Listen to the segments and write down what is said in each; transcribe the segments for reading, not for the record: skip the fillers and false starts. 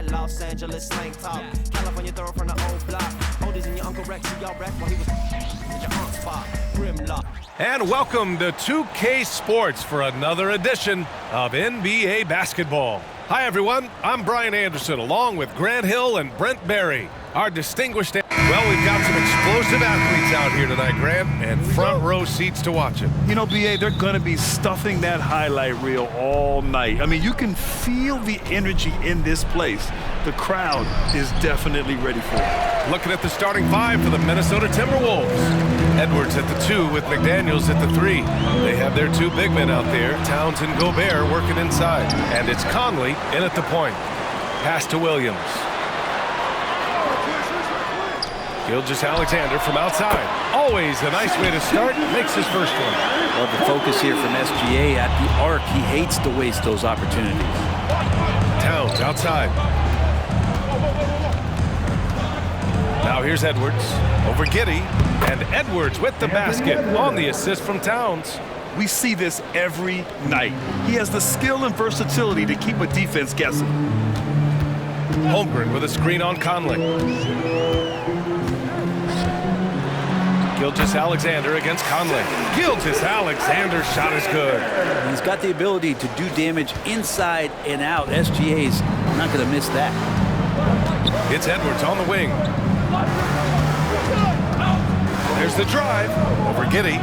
that Los Angeles slang talk. California throw from the old block. Oldies and your Uncle Rex, y'all wrecked while he was at your aunt's spot. Grimlock. And welcome to 2K Sports for another edition of NBA basketball. Hi everyone, I'm Brian Anderson along with Grant Hill and Brent Barry. Our distinguished... Well, we've got some explosive athletes out here tonight, Grant, and front row seats to watch it. You know, BA, they're going to be stuffing that highlight reel all night. I mean, you can feel the energy in this place. The crowd is definitely ready for it. Looking at the starting five for the Minnesota Timberwolves. Edwards at the 2 with McDaniels at the 3. They have their two big men out there, Towns and Gobert, working inside. And it's Conley in at the point. Pass to Williams. Gilgeous-Alexander from outside. Always a nice way to start. Makes his first one. Well, the focus here from SGA at the arc. He hates to waste those opportunities. Towns outside. Now here's Edwards over Giddey. And Edwards with the basket on the assist from Towns. We see this every night. He has the skill and versatility to keep a defense guessing. Holmgren with a screen on Conley. Gilgeous-Alexander against Conley. Gilgeous-Alexander's shot is good. He's got the ability to do damage inside and out. SGA's not going to miss that. It's Edwards on the wing. There's the drive over Giddey.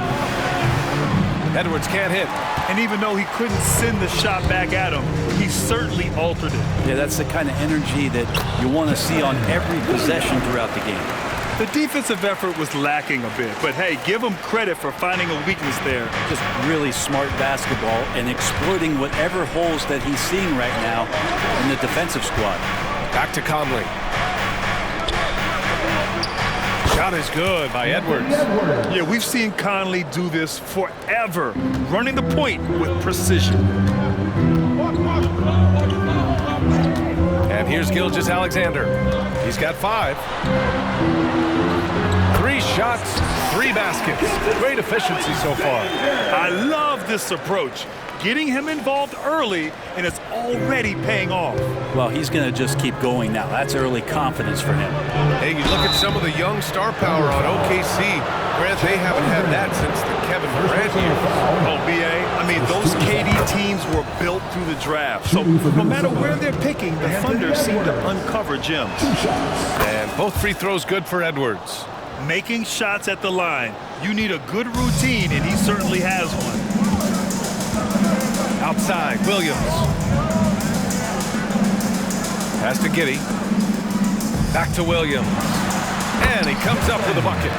Edwards can't hit. And even though he couldn't send the shot back at him, he certainly altered it. Yeah, that's the kind of energy that you want to see on every possession throughout the game. The defensive effort was lacking a bit, but hey, give him credit for finding a weakness there. Just really smart basketball and exploiting whatever holes that he's seeing right now in the defensive squad. Back to Conley. Shot is good by Edwards. Yeah, we've seen Conley do this forever, running the point with precision. And here's Gilgeous-Alexander. He's got 5. 3 shots, 3 baskets. Great efficiency so far. I love this approach. Getting him involved early, and it's already paying off. Well, he's going to just keep going now. That's early confidence for him. Hey, you look at some of the young star power on OKC. Grant, they haven't had that since the Kevin Durant years. Oh, BA, I mean, those KD teams were built through the draft. So no matter where they're picking, the Thunder seem to uncover gems. And both free throws good for Edwards. Making shots at the line. You need a good routine, and he certainly has one. Outside, Williams. Pass to Giddey. Back to Williams. And he comes up with a bucket.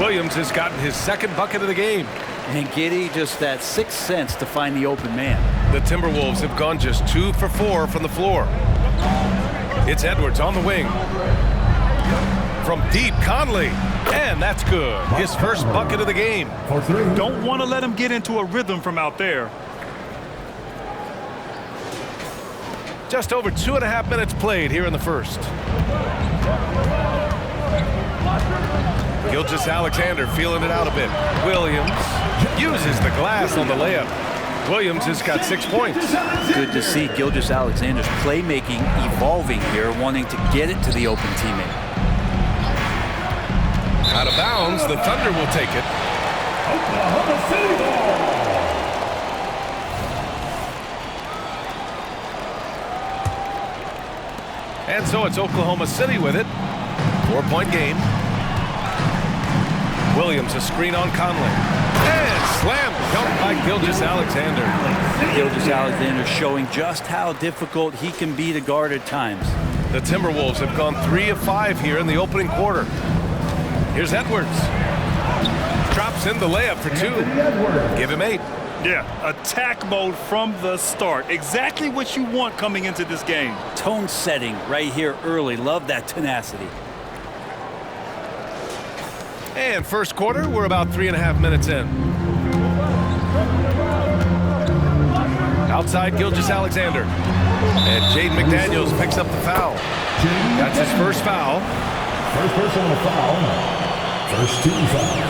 Williams has gotten his second bucket of the game. And Giddey just that 6th sense to find the open man. The Timberwolves have gone just 2 for 4 from the floor. It's Edwards on the wing. From deep, Conley. And that's good. His first bucket of the game. Don't want to let him get into a rhythm from out there. Just over 2.5 minutes played here in the first. Gilgeous-Alexander feeling it out a bit. Williams uses the glass on the layup. Williams has got 6 points. Good to see Gilgeous-Alexander's playmaking evolving here, wanting to get it to the open teammate. Out of bounds, the Thunder will take it. Oklahoma City ball. And so it's Oklahoma City with it. 4-point game. Williams a screen on Conley. And slam dunk by Gilgeous-Alexander. Gilgeous-Alexander showing just how difficult he can be to guard at times. The Timberwolves have gone 3 of 5 here in the opening quarter. Here's Edwards. Drops in the layup for 2. Give him 8. Yeah, attack mode from the start. Exactly what you want coming into this game. Tone setting right here early. Love that tenacity. And first quarter, we're about 3.5 minutes in. Outside Gilgeous-Alexander. And Jaden McDaniels picks up the foul. That's his first foul. First personal foul. First team foul.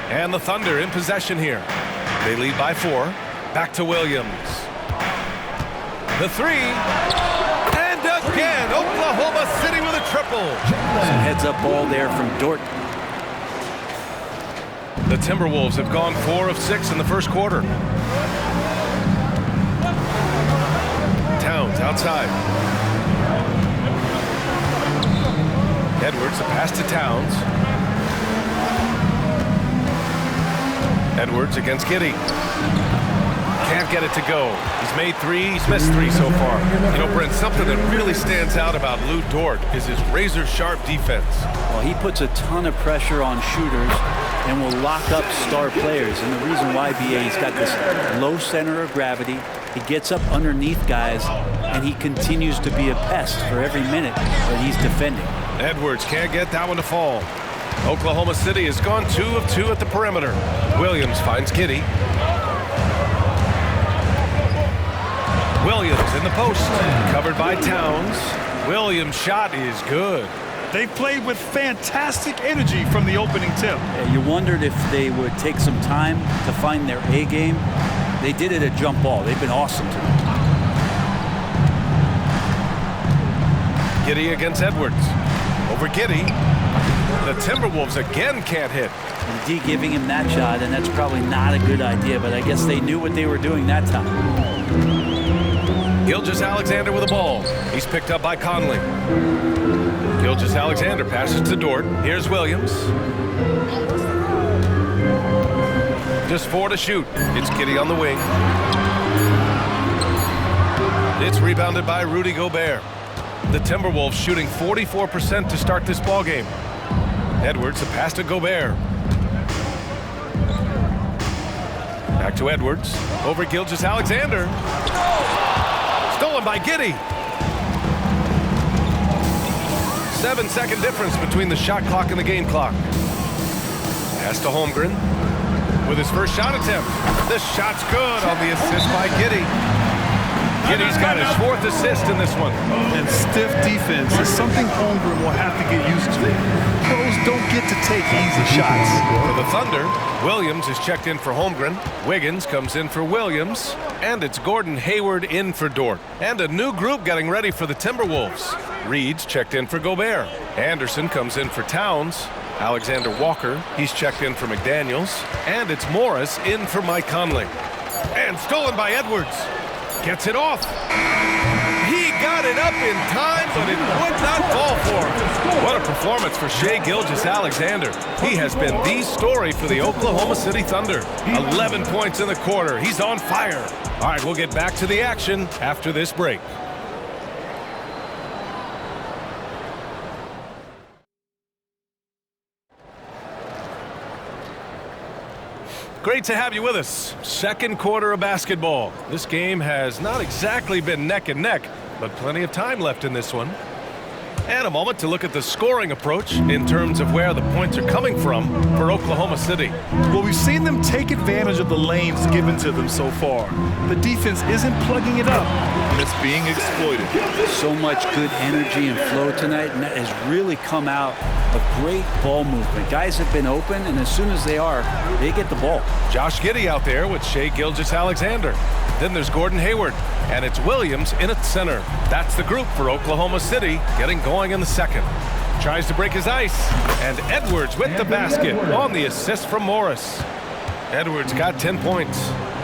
And the Thunder in possession here. They lead by 4. Back to Williams. The three. And again, Oklahoma City with a triple. Some heads-up ball there from Dort. The Timberwolves have gone 4 of 6 in the first quarter. Towns outside. Edwards, a pass to Towns. Edwards against Giddey. Can't get it to go. He's made 3, he's missed 3 so far. You know, Brent, something that really stands out about Lou Dort is his razor-sharp defense. Well, he puts a ton of pressure on shooters and will lock up star players. And the reason why, BA, he's got this low center of gravity. He gets up underneath guys, and he continues to be a pest for every minute that he's defending. Edwards can't get that one to fall. Oklahoma City has gone 2 of 2 at the perimeter. Williams finds Giddey. Williams in the post, covered by Towns. Williams' shot is good. They played with fantastic energy from the opening tip. You wondered if they would take some time to find their A game. They did it at jump ball. They've been awesome tonight. Giddey against Edwards. Over Giddey. The Timberwolves again can't hit. And D giving him that shot, and that's probably not a good idea, but I guess they knew what they were doing that time. Gilgeous-Alexander with the ball. He's picked up by Conley. Gilgeous-Alexander passes to Dort. Here's Williams. Just 4 to shoot. It's Giddey on the wing. It's rebounded by Rudy Gobert. The Timberwolves shooting 44% to start this ball game. Edwards, a pass to Gobert. Back to Edwards. Over Gilgeous-Alexander. Stolen by Giddey. 7-second difference between the shot clock and the game clock. Pass to Holmgren with his first shot attempt. This shot's good on the assist by Giddey. Giddey's got his 4th assist in this one. And stiff defense is something Holmgren will have to get used to. Pros don't get to take easy shots. For the Thunder, Williams is checked in for Holmgren. Wiggins comes in for Williams. And it's Gordon Hayward in for Dort. And a new group getting ready for the Timberwolves. Reed's checked in for Gobert. Anderson comes in for Towns. Alexander Walker, he's checked in for McDaniels. And it's Morris in for Mike Conley. And stolen by Edwards. Gets it off. He got it up in time, but it would not fall for him. What a performance for Shai Gilgeous-Alexander. He has been the story for the Oklahoma City Thunder. 11 points in the quarter. He's on fire. All right, we'll get back to the action after this break. Great to have you with us. Second quarter of basketball. This game has not exactly been neck and neck, but plenty of time left in this one. And a moment to look at the scoring approach in terms of where the points are coming from for Oklahoma City. Well, we've seen them take advantage of the lanes given to them so far. The defense isn't plugging it up, and it's being exploited. So much good energy and flow tonight, and that has really come out of great ball movement. Guys have been open, and as soon as they are, they get the ball. Josh Giddey out there with Shai Gilgeous-Alexander. Then there's Gordon Hayward, and it's Williams in at center. That's the group for Oklahoma City getting going in the second. Tries to break his ice, and Edwards with the basket on the assist from Morris. Edwards got 10 points.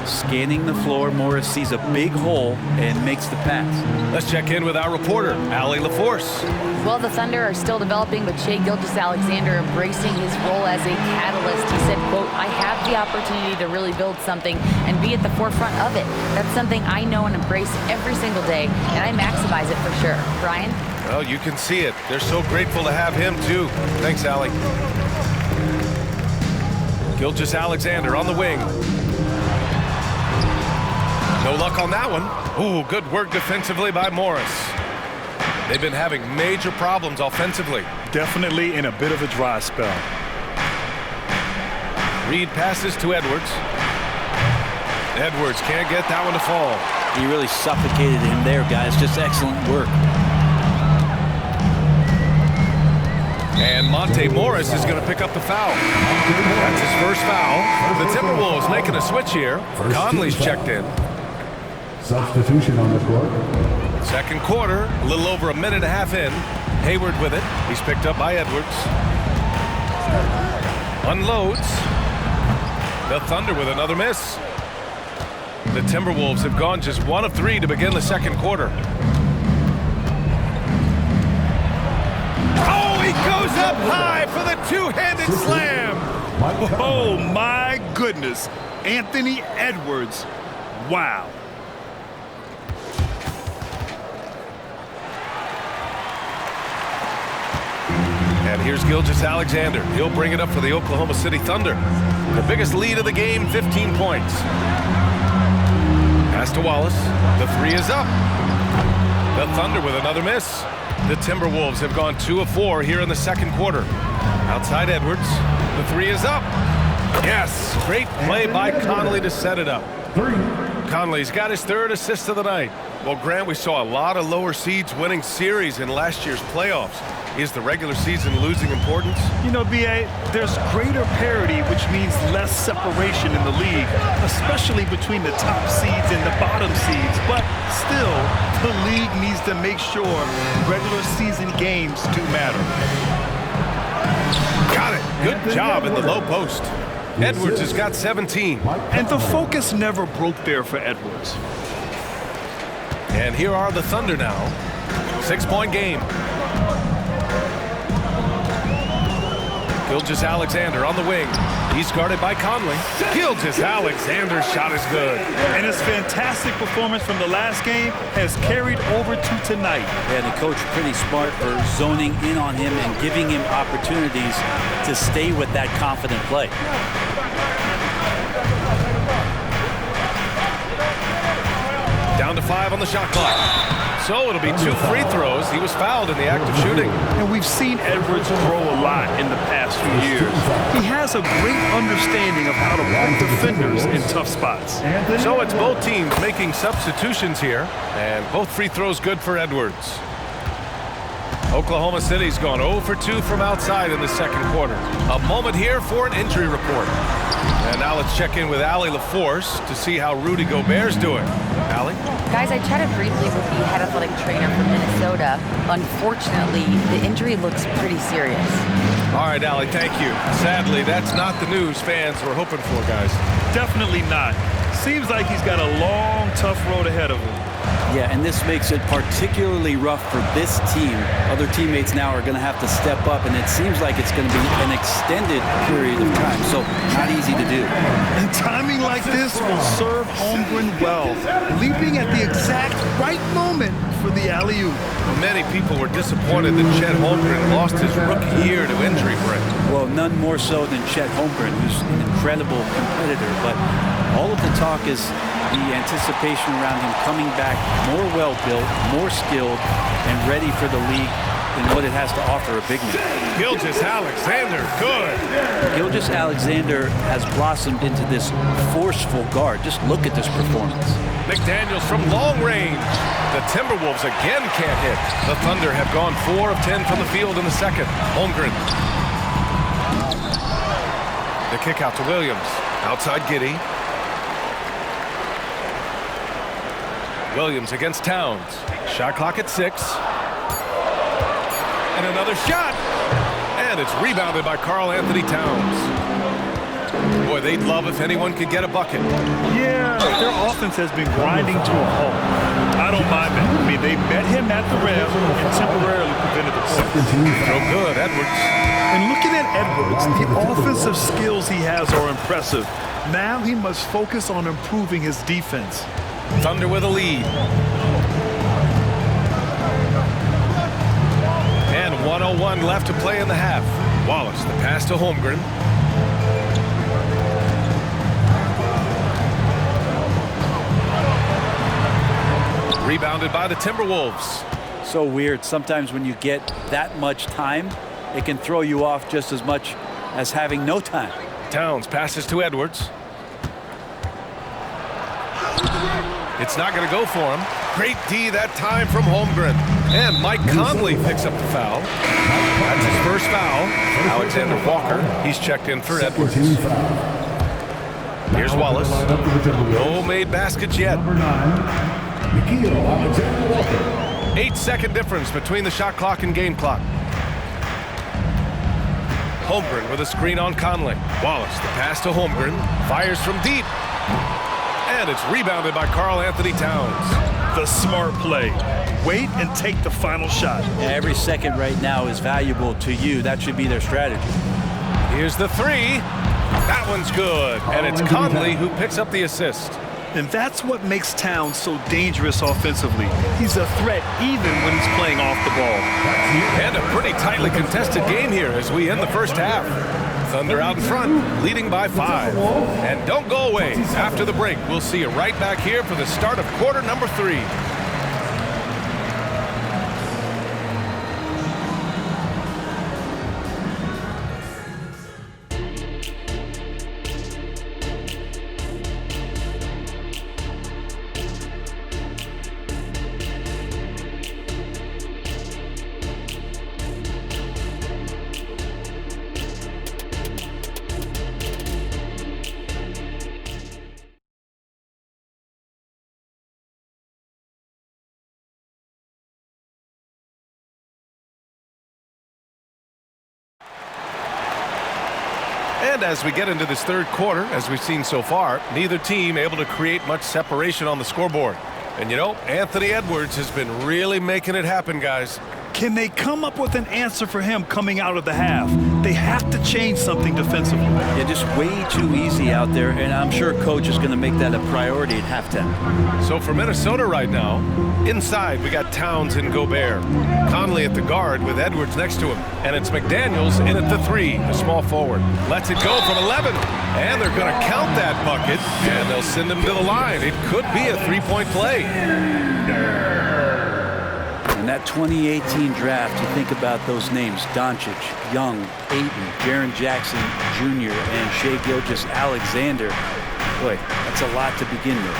Scanning the floor, Morris sees a big hole and makes the pass. Let's check in with our reporter, Allie LaForce. Well, the Thunder are still developing, but Shai Gilgeous-Alexander embracing his role as a catalyst. He said, quote, "I have the opportunity to really build something and be at the forefront of it. That's something I know and embrace every single day, and I maximize it for sure." Brian? Well, you can see it. They're so grateful to have him, too. Thanks, Allie. Gilgeous-Alexander on the wing. No luck on that one. Ooh, good work defensively by Morris. They've been having major problems offensively. Definitely in a bit of a dry spell. Reed passes to Edwards. Edwards can't get that one to fall. He really suffocated him there, guys. Just excellent work. And Monte Morris is going to pick up the foul. That's his first foul. The Timberwolves making a switch here. Conley's checked in. Substitution on the court. Second quarter, a little over a minute and a half in. Hayward with it. He's picked up by Edwards. Unloads. The Thunder with another miss. The Timberwolves have gone just 1 of 3 to begin the second quarter. Oh, he goes up high for the two-handed slam. Oh, my goodness. Anthony Edwards. Wow. And here's Gilgeous-Alexander. He'll bring it up for the Oklahoma City Thunder. The biggest lead of the game, 15 points. Pass to Wallace. The three is up. The Thunder with another miss. The Timberwolves have gone 2 of 4 here in the second quarter. Outside Edwards. The three is up. Yes, great play by Conley to set it up. Conley's got his 3rd assist of the night. Well, Grant, we saw a lot of lower seeds winning series in last year's playoffs. Is the regular season losing importance? You know, B.A., there's greater parity, which means less separation in the league, especially between the top seeds and the bottom seeds. But still, the league needs to make sure regular season games do matter. Got it. Good job in the low post. Edwards has got 17. And the focus never broke there for Edwards. And here are the Thunder now. 6-point game. Gilgeous-Alexander on the wing. He's guarded by Conley. Gilgeous-Alexander's shot is good. And his fantastic performance from the last game has carried over to tonight. And the coach pretty smart for zoning in on him and giving him opportunities to stay with that confident play. Down to 5 on the shot clock. So it'll be 2 free throws. He was fouled in the act of shooting. And we've seen Edwards grow a lot in the past few years. He has a great understanding of how to break defenders in tough spots. So it's both teams making substitutions here, and both free throws good for Edwards. Oklahoma City's gone 0 for 2 from outside in the second quarter. A moment here for an injury report. And now let's check in with Allie LaForce to see how Rudy Gobert's doing. Allie? Guys, I chatted briefly with the head athletic trainer from Minnesota. Unfortunately, the injury looks pretty serious. All right, Allie, thank you. Sadly, that's not the news fans were hoping for, guys. Definitely not. Seems like he's got a long, tough road ahead of him. Yeah, and this makes it particularly rough for this team. Other teammates now are going to have to step up, and it seems like it's going to be an extended period of time, so not easy to do. And timing like this will serve Holmgren well, leaping at the exact right moment for the alley-oop. Many people were disappointed that Chet Holmgren lost his rookie year to injury, Brent. Well, none more so than Chet Holmgren, who's an incredible competitor, but all of the talk is the anticipation around him coming back more well-built, more skilled, and ready for the league than what it has to offer a big man. Gilgeous-Alexander, good. Gilgeous-Alexander has blossomed into this forceful guard. Just look at this performance. McDaniels from long range. The Timberwolves again can't hit. The Thunder have gone 4 of 10 from the field in the second. Holmgren. The kick out to Williams. Outside Giddey. Williams against Towns. Shot clock at 6. And another shot. And it's rebounded by Karl-Anthony Towns. Boy, they'd love if anyone could get a bucket. Yeah, their offense has been grinding to a halt. I don't mind that. I mean, they met him at the rim and temporarily prevented the points. So good, Edwards. And looking at Edwards, the offensive skills he has are impressive. Now he must focus on improving his defense. Thunder with a lead. And 1:01 left to play in the half. Wallace, the pass to Holmgren. Rebounded by the Timberwolves. So weird. Sometimes when you get that much time, it can throw you off just as much as having no time. Towns passes to Edwards. It's not going to go for him. Great D that time from Holmgren. And Mike Conley picks up the foul. That's his first foul. Alexander Walker, he's checked in for Edwards. Here's Wallace. No made baskets yet. Number 9, Nickeil Alexander-Walker. 8-second difference between the shot clock and game clock. Holmgren with a screen on Conley. Wallace, the pass to Holmgren. Fires from deep. And it's rebounded by Karl Anthony Towns. The smart play. Wait and take the final shot. Every second right now is valuable to you. That should be their strategy. Here's the three. That one's good. And it's Conley who picks up the assist. And that's what makes Towns so dangerous offensively. He's a threat even when he's playing off the ball. And a pretty tightly contested game here as we end the first half. Thunder out in front, leading by 5. And don't go away. After the break, we'll see you right back here for the start of quarter number 3. And as we get into this third quarter, as we've seen so far, neither team able to create much separation on the scoreboard. And you know, Anthony Edwards has been really making it happen, guys. Can they come up with an answer for him coming out of the half? They have to change something defensively. Yeah, just way too easy out there, and I'm sure coach is going to make that a priority at halftime. So for Minnesota right now, inside we got Towns and Gobert. Conley at the guard with Edwards next to him. And it's McDaniels in at the 3, the small forward. Lets it go from 11. And they're going to count that bucket, and they'll send him to the line. It could be a 3-point play. In that 2018 draft, you think about those names: Doncic, Young, Ayton, Jaren Jackson Jr., and Shai Gilgeous-Alexander. Boy, that's a lot to begin with.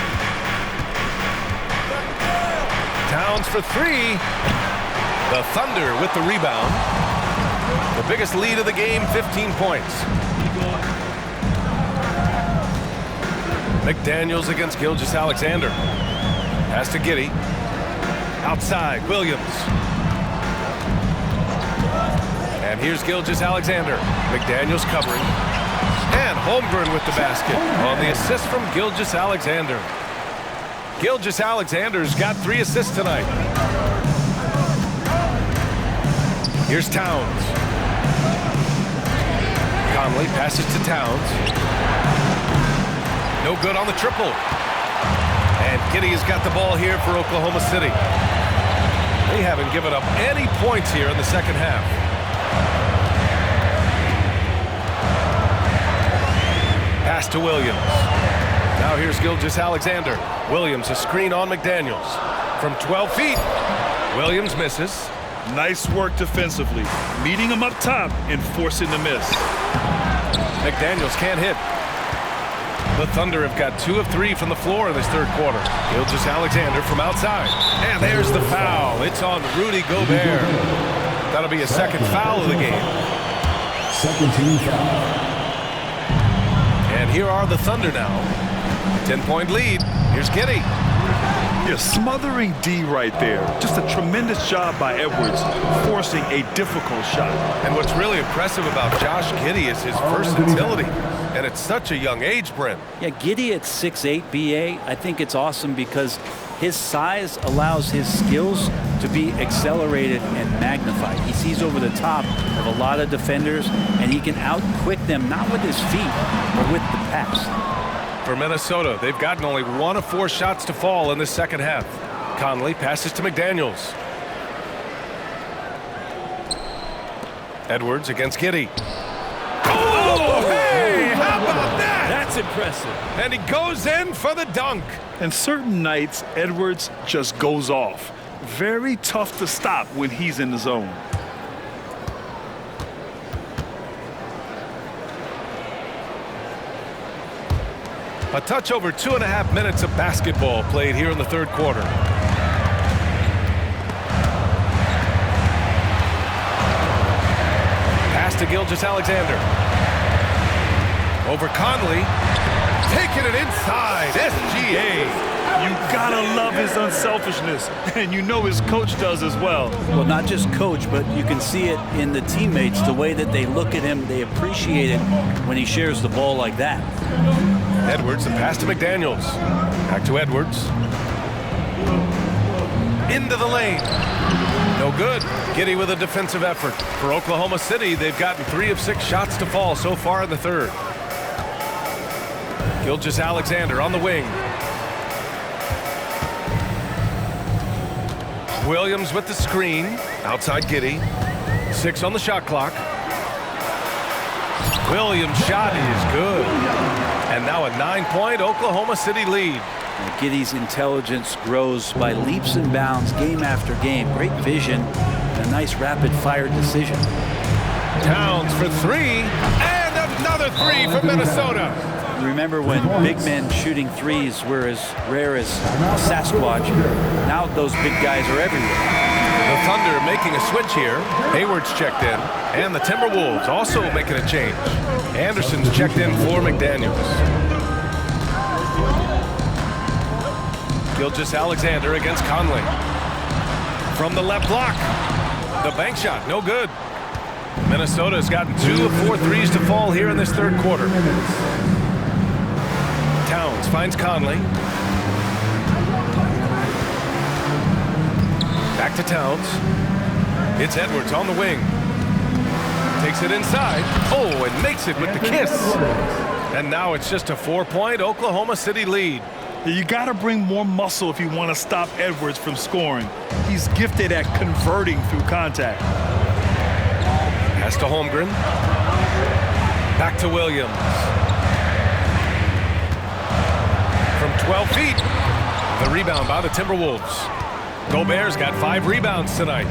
Towns for 3. The Thunder with the rebound. The biggest lead of the game, 15 points. McDaniels against Gilgeous-Alexander. Pass to Giddey. Outside, Williams. And here's Gilgeous-Alexander. McDaniels covering. And Holmgren with the basket on the assist from Gilgeous-Alexander. Gilgeous-Alexander's got 3 assists tonight. Here's Towns. Conley passes to Towns. No good on the triple. And Giddey has got the ball here for Oklahoma City. They haven't given up any points here in the second half. Pass to Williams. Now here's Gilgeous-Alexander. Williams, a screen on McDaniels. From 12 feet, Williams misses. Nice work defensively, meeting him up top and forcing the miss. McDaniels can't hit. The Thunder have got 2 of 3 from the floor in this third quarter. Gilgeous-Alexander from outside. And there's the foul. It's on Rudy Gobert. That'll be a second foul of the game. Second team foul. And here are the Thunder now. 10-point lead. Here's Giddey. You're smothering D right there. Just a tremendous job by Edwards, forcing a difficult shot. And what's really impressive about Josh Giddey is his versatility. And at such a young age, Brent. Yeah, Giddey at 6'8", BA, I think it's awesome because his size allows his skills to be accelerated and magnified. He sees over the top of a lot of defenders, and he can out-quick them, not with his feet, but with the pass. For Minnesota, they've gotten only 1 of 4 shots to fall in this second half. Conley passes to McDaniels. Edwards against Giddey. Oh, hey, how about that? That's impressive. And he goes in for the dunk. And certain nights, Edwards just goes off. Very tough to stop when he's in the zone. A touch over 2.5 minutes of basketball played here in the third quarter. to Gilgeous-Alexander. Over Conley. Taking it inside. SGA. You gotta love his unselfishness, and you know his coach does as well. Well, not just coach, but you can see it in the teammates, the way that they look at him. They appreciate it when he shares the ball like that. Edwards, the pass to McDaniels. Back to Edwards. Into the lane. No good. Giddey with a defensive effort. For Oklahoma City, they've gotten 3 of 6 shots to fall so far in the third. Gilgeous-Alexander on the wing. Williams with the screen. Outside Giddey. 6 on the shot clock. Williams' shot is good. And now a 9-point Oklahoma City lead. Giddey's intelligence grows by leaps and bounds game after game. Great vision and a nice rapid-fire decision. Towns for 3. And another 3 for Minnesota. Remember when big men shooting threes were as rare as Sasquatch? Now those big guys are everywhere. The Thunder making a switch here. Hayward's checked in. And the Timberwolves also making a change. Anderson's checked in for McDaniels. Gilgeous-Alexander against Conley. From the left block. The bank shot, no good. Minnesota's gotten 2 of 4 threes to fall here in this third quarter. Towns finds Conley. Back to Towns. It's Edwards on the wing. Takes it inside. Oh, and makes it with the kiss. And now it's just a 4-point Oklahoma City lead. You got to bring more muscle if you want to stop Edwards from scoring. He's gifted at converting through contact. Pass to Holmgren. Back to Williams. From 12 feet. The rebound by the Timberwolves. Gobert's got 5 rebounds tonight.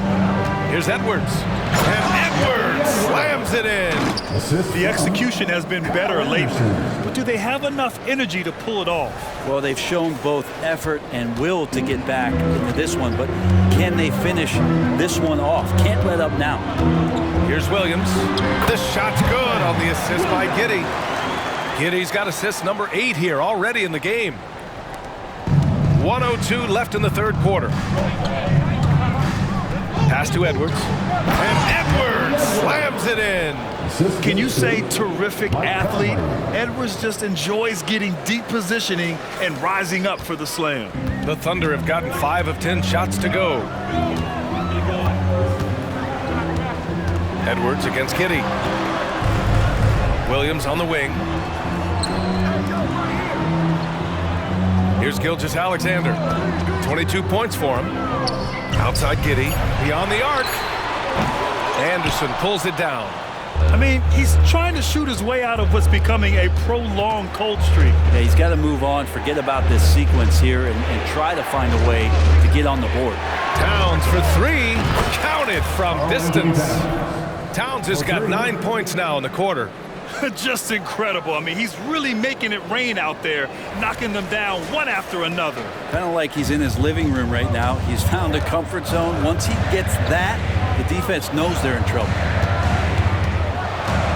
Here's Edwards. And Edwards slams it in. The execution has been better lately. But do they have enough energy to pull it off? Well, they've shown both effort and will to get back into this one, but can they finish this one off? Can't let up now. Here's Williams. The shot's good on the assist by Giddey. Giddey's got assist number 8 here already in the game. 1:02 left in the third quarter. Pass to Edwards. And Edwards slams it in. Can you say terrific athlete? Edwards just enjoys getting deep positioning and rising up for the slam. The Thunder have gotten 5 of 10 shots to go. Edwards against Giddey. Williams on the wing. Here's Gilgeous-Alexander. 22 points for him. Outside Giddey. Beyond the arc. Anderson pulls it down. I mean, he's trying to shoot his way out of what's becoming a prolonged cold streak. Yeah, he's got to move on, forget about this sequence here, and try to find a way to get on the board. Towns for 3. Counted from distance. Towns has got 9 points now in the quarter. Just incredible. I mean, he's really making it rain out there, knocking them down one after another. Kind of like he's in his living room right now. He's found a comfort zone. Once he gets that, the defense knows they're in trouble.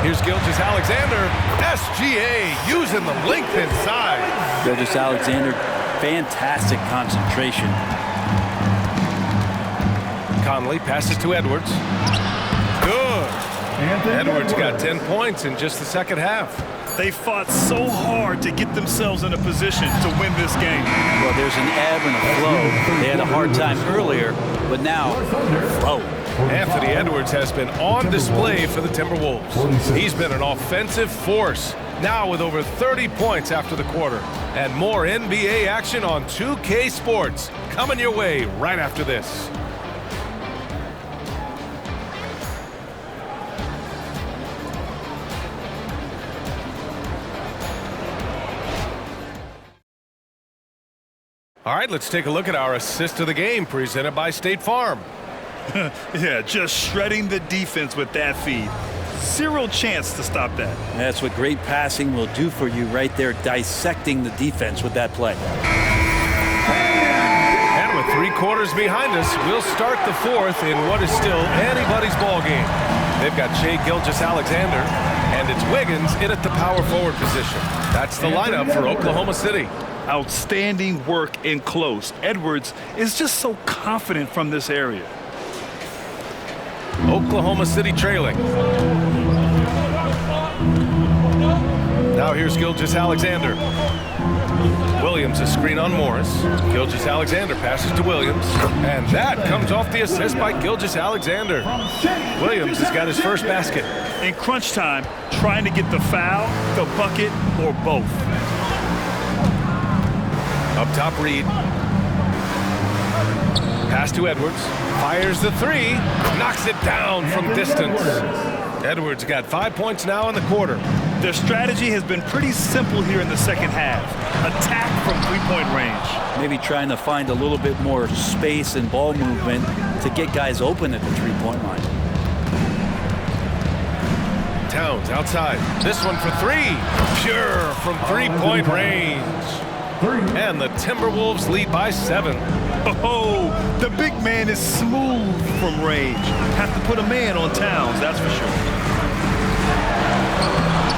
Here's Gilgeous-Alexander. SGA using the length inside. Gilgeous-Alexander, fantastic concentration. Conley passes to Edwards. Good. Edwards got 10 points in just the second half. They fought so hard to get themselves in a position to win this game. Well, there's an ebb and a flow. They had a hard time earlier, but now, flow. Anthony Edwards has been on display for the Timberwolves. He's been an offensive force, now with over 30 points after the quarter. And more NBA action on 2K Sports coming your way right after this. All right, let's take a look at our assist of the game presented by State Farm. Yeah, just shredding the defense with that feed. Zero chance to stop that. That's what great passing will do for you right there, dissecting the defense with that play. And with 3 quarters behind us, we'll start the fourth in what is still anybody's ball game. They've got Shai Gilgeous-Alexander, and it's Wiggins in at the power forward position. That's the lineup for Oklahoma City. Outstanding work in close. Edwards is just so confident from this area. Oklahoma City trailing. Now here's Gilgeous-Alexander. Williams a screen on Morris. Gilgeous-Alexander passes to Williams. And that comes off the assist by Gilgeous-Alexander. Williams has got his first basket. In crunch time, trying to get the foul, the bucket, or both. Up top, Reed. Pass to Edwards. Fires the three. Knocks it down from distance. Edwards got 5 points now in the quarter. Their strategy has been pretty simple here in the second half. Attack from three-point range. Maybe trying to find a little bit more space and ball movement to get guys open at the three-point line. Towns outside. This one for three. Pure from three-point range. And the Timberwolves lead by 7. Oh, the big man is smooth from range. Have to put a man on Towns, that's for sure.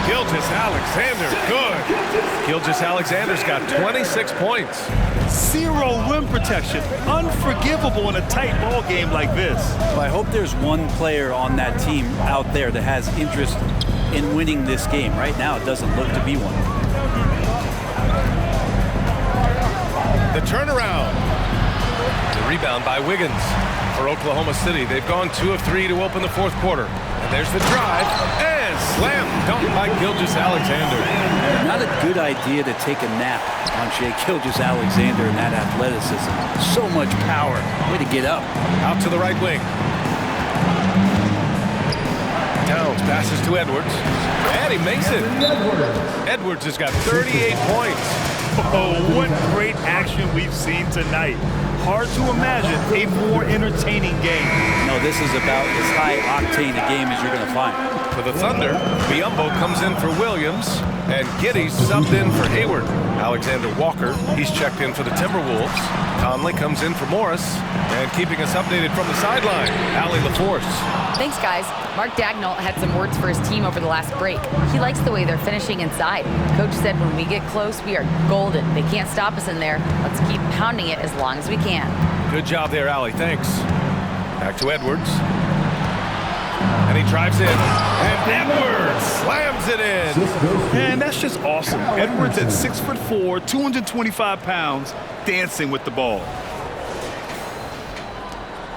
Gilgeous-Alexander, good. Gilgeous-Alexander's got 26 points. Zero rim protection. Unforgivable in a tight ball game like this. Well, I hope there's one player on that team out there that has interest in winning this game. Right now, it doesn't look to be one. The turnaround. The rebound by Wiggins for Oklahoma City. They've gone 2 of 3 to open the fourth quarter. And there's the drive. And slam dunk by Gilgeous-Alexander. Not a good idea to take a nap on Shai Gilgeous-Alexander and that athleticism. So much power. Way to get up. Out to the right wing. Towns passes to Edwards. And he makes it. Edwards has got 38 points. Oh, what great action we've seen tonight. Hard to imagine a more entertaining game. No, this is about as high-octane a game as you're going to find. For the Thunder, Biyombo comes in for Williams, and Giddey's subbed in for Hayward. Alexander Walker, he's checked in for the Timberwolves. Conley comes in for Morris, and keeping us updated from the sideline, Allie LaForce. Thanks, guys. Mark Dagnall had some words for his team over the last break. He likes the way they're finishing inside. Coach said when we get close, we are golden. They can't stop us in there. Let's keep pounding it as long as we can. Good job there, Allie. Thanks. Back to Edwards. And he drives in. And Edwards slams it in. Man, that's just awesome. Edwards at 6'4", 225 pounds, dancing with the ball.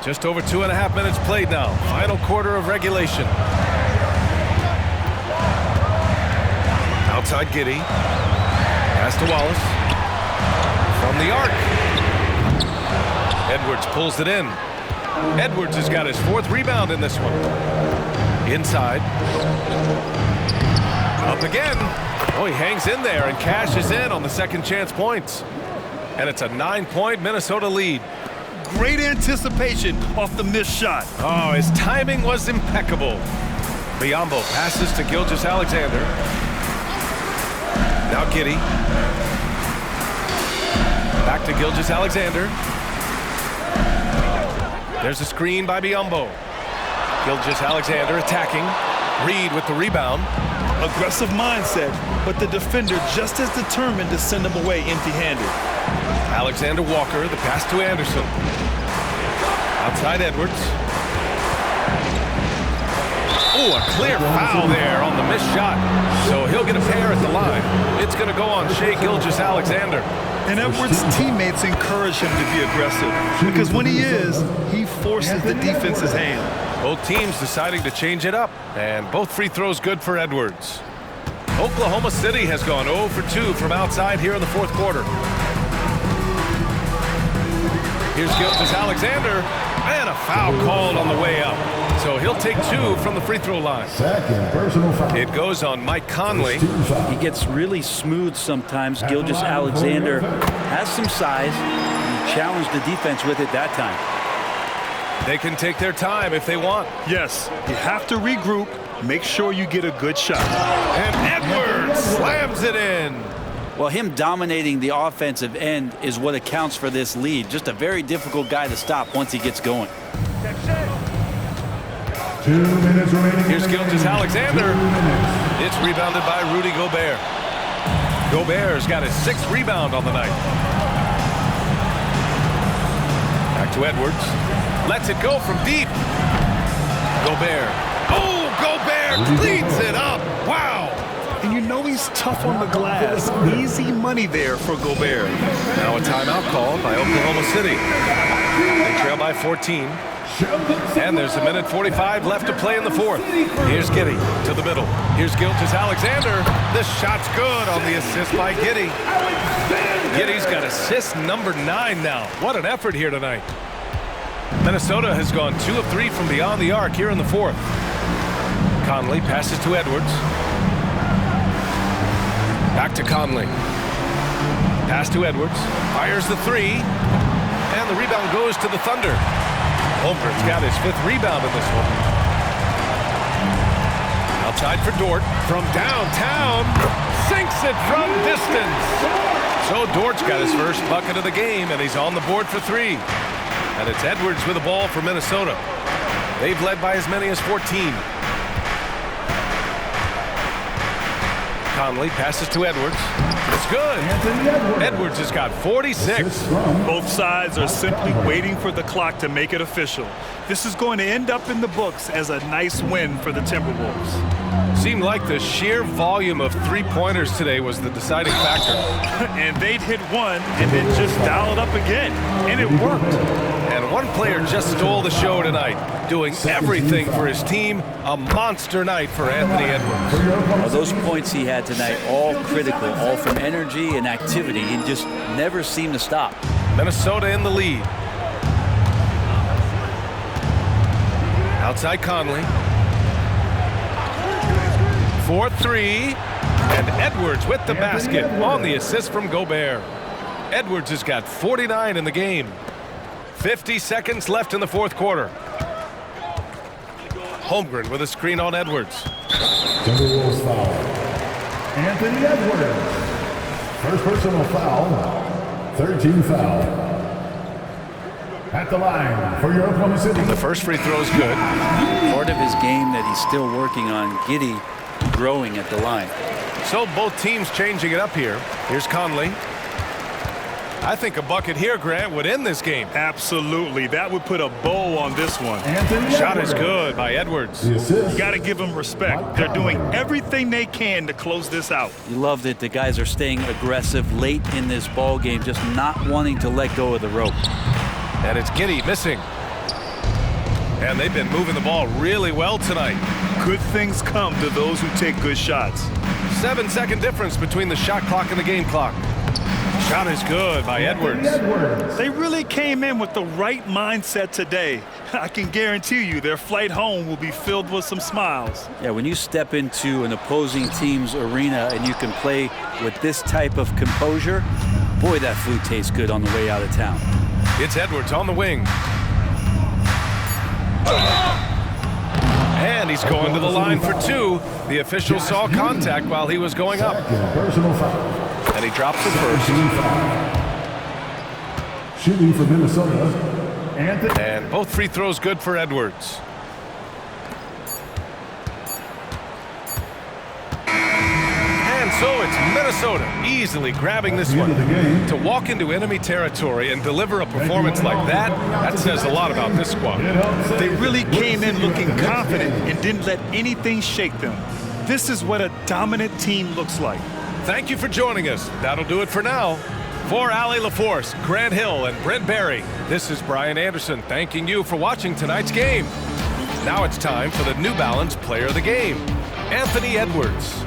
Just over 2.5 minutes played now. Final quarter of regulation. Outside Giddey. Pass to Wallace. From the arc. Edwards pulls it in. Edwards has got his 4th rebound in this one. Inside. Up again. Oh, he hangs in there and cashes in on the second chance points. And it's a 9-point Minnesota lead. Great anticipation off the missed shot. Oh, his timing was impeccable. Biyombo passes to Gilgeous-Alexander. Now Giddey. Back to Gilgeous-Alexander. There's a screen by Biyombo. Gilgeous-Alexander attacking. Reed with the rebound. Aggressive mindset, but the defender just as determined to send him away empty-handed. Alexander Walker, the pass to Anderson. Outside Edwards. Oh, a clear foul there on the missed shot. So he'll get a pair at the line. It's going to go on Shai Gilgeous-Alexander. And Edwards' teammates encourage him to be aggressive because when he is, he forces the defense's hand. Both teams deciding to change it up, and both free throws good for Edwards. Oklahoma City has gone 0 for 2 from outside here in the fourth quarter. Here's Gilgeous-Alexander, and a foul called on the way up. So he'll take 2 from the free throw line. Second personal foul. It goes on Mike Conley. He gets really smooth sometimes. Gilgeous-Alexander has some size. He challenged the defense with it that time. They can take their time if they want. Yes, you have to regroup, make sure you get a good shot. And Edwards slams it in. Well, him dominating the offensive end is what accounts for this lead. Just a very difficult guy to stop once he gets going. 2 minutes remaining. Here's Gilgeous-Alexander. It's rebounded by Rudy Gobert. Gobert's got his 6th rebound on the night. Back to Edwards. Lets it go from deep. Gobert. Oh, Gobert cleans it up. Wow. And you know he's tough on the glass. Easy money there for Gobert. Now a timeout called by Oklahoma City. They trail by 14. And there's 1:45 left to play in the 4th. Here's Giddey to the middle. Here's Gilgeous-Alexander. This shot's good on the assist by Giddey. Giddey's got assist number 9 now. What an effort here tonight. Minnesota has gone 2 of 3 from beyond the arc here in the 4th. Conley passes to Edwards. Back to Conley. Pass to Edwards. Fires the 3. And the rebound goes to the Thunder. Holmgren's got his 5th rebound in this one. Outside for Dort. From downtown. Sinks it from distance. So Dort's got his first bucket of the game, and he's on the board for 3. And it's Edwards with the ball for Minnesota. They've led by as many as 14. Conley passes to Edwards. It's good. Edwards has got 46. Both sides are simply waiting for the clock to make it official. This is going to end up in the books as a nice win for the Timberwolves. Seemed like the sheer volume of 3-pointers today was the deciding factor. And they'd hit one and then just dial it up again. And it worked. And one player just stole the show tonight, doing everything for his team. A monster night for Anthony Edwards. Well, those points he had tonight, all critical, all from energy and activity. He just never seemed to stop. Minnesota in the lead. Outside Conley. 4-3. And Edwards with the basket on the assist from Gobert. Edwards has got 49 in the game. 50 seconds left in the 4th quarter. Holmgren with a screen on Edwards. Timberwolves foul. Anthony Edwards. First personal foul. 13 foul. At the line for your Oklahoma City. The first free throw is good. Part of his game that he's still working on, Giddey growing at the line. So both teams changing it up here. Here's Conley. I think a bucket here, Grant, would end this game. Absolutely. That would put a bow on this one. Shot is good by Edwards. You got to give them respect. They're doing everything they can to close this out. You love that the guys are staying aggressive late in this ball game, just not wanting to let go of the rope. And it's Giddey missing. And they've been moving the ball really well tonight. Good things come to those who take good shots. 7-second difference between the shot clock and the game clock. Shot is good by Edwards. They really came in with the right mindset today. I can guarantee you their flight home will be filled with some smiles. Yeah, when you step into an opposing team's arena and you can play with this type of composure, boy, that food tastes good on the way out of town. It's Edwards on the wing. And he's going to the line for 2. The official saw contact while he was going up. Personal foul. And he drops it first. Shooting for Minnesota. Anthony. And both free throws good for Edwards. And so it's Minnesota easily grabbing this one. To walk into enemy territory and deliver a performance like that says a lot about this squad. They really came in looking confident and didn't let anything shake them. This is what a dominant team looks like. Thank you for joining us. That'll do it for now. For Allie LaForce, Grant Hill, and Brent Barry, this is Brian Anderson thanking you for watching tonight's game. Now it's time for the New Balance Player of the Game, Anthony Edwards.